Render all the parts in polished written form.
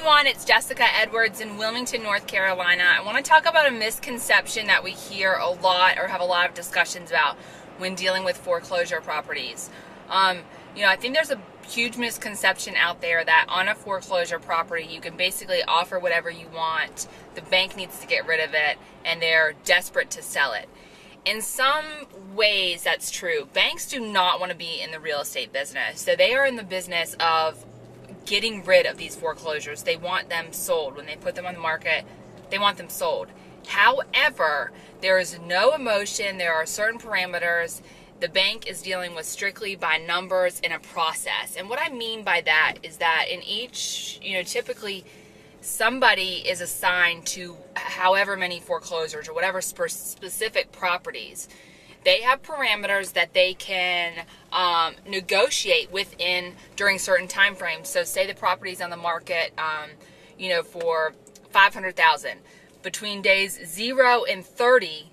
everyone, it's Jessica Edwards in Wilmington, North Carolina. I want to talk about a misconception that we hear a lot or have a lot of discussions about when dealing with foreclosure properties. I think there's a huge misconception out there that on a foreclosure property you can basically offer whatever you want, the bank needs to get rid of it, and they're desperate to sell it. In some ways that's true. Banks do not want to be in the real estate business. So they are in the business of getting rid of these foreclosures. They want them sold. When they put them on the market, they want them sold. However, there is no emotion. There are certain parameters. The bank is dealing with strictly by numbers in a process. And what I mean by that is that in each, typically somebody is assigned to however many foreclosures or whatever specific properties. They have parameters that they can negotiate within during certain time frames. So say the property's on the market, for $500,000. Between days 0 and 30,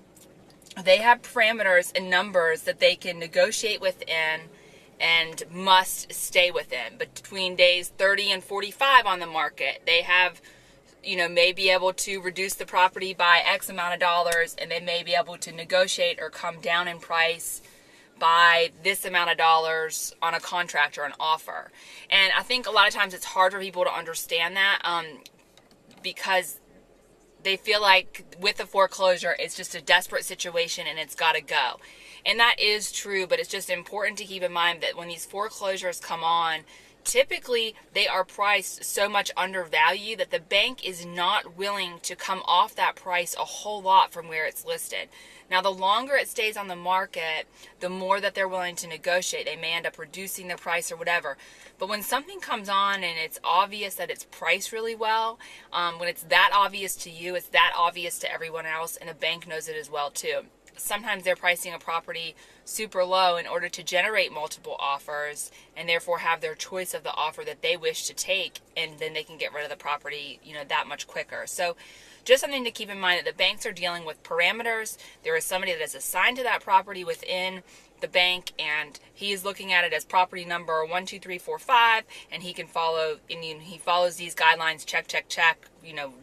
they have parameters and numbers that they can negotiate within and must stay within. Between days 30 and 45 on the market, they have, may be able to reduce the property by X amount of dollars, and they may be able to negotiate or come down in price by this amount of dollars on a contract or an offer. And I think a lot of times it's hard for people to understand that because they feel like with a foreclosure, it's just a desperate situation and it's got to go. And that is true, but it's just important to keep in mind that when these foreclosures come on, typically they are priced so much undervalued that the bank is not willing to come off that price a whole lot from where it's listed. Now, the longer it stays on the market, the more that they're willing to negotiate. They may end up reducing the price or whatever. But when something comes on and it's obvious that it's priced really well, when it's that obvious to you, it's that obvious to everyone else, and the bank knows it as well too. Sometimes they're pricing a property super low in order to generate multiple offers and therefore have their choice of the offer that they wish to take, and then they can get rid of the property, that much quicker. So just something to keep in mind, that the banks are dealing with parameters. There is somebody that is assigned to that property within the bank, and he is looking at it as property number 1, 2, 3, 4, 5, and he can follow, and he follows these guidelines, check,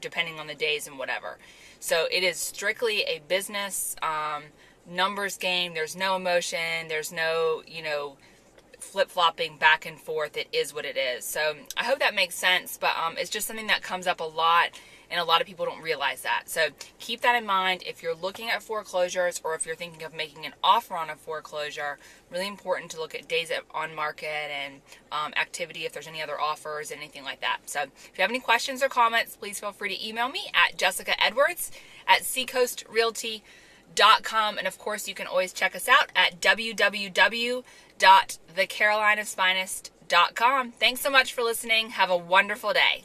depending on the days and whatever. So it is strictly a business numbers game. There's no emotion. There's no, flip-flopping back and forth. It is what it is. So I hope that makes sense, but it's just something that comes up a lot, and a lot of people don't realize that. So keep that in mind if you're looking at foreclosures, or if you're thinking of making an offer on a foreclosure. Really important to look at days on market and activity, if there's any other offers, anything like that. So if you have any questions or comments, please feel free to email me at jessicaedwards@seacoastrealty.com. And of course, you can always check us out at www.thecarolinasfinest.com. Thanks so much for listening. Have a wonderful day.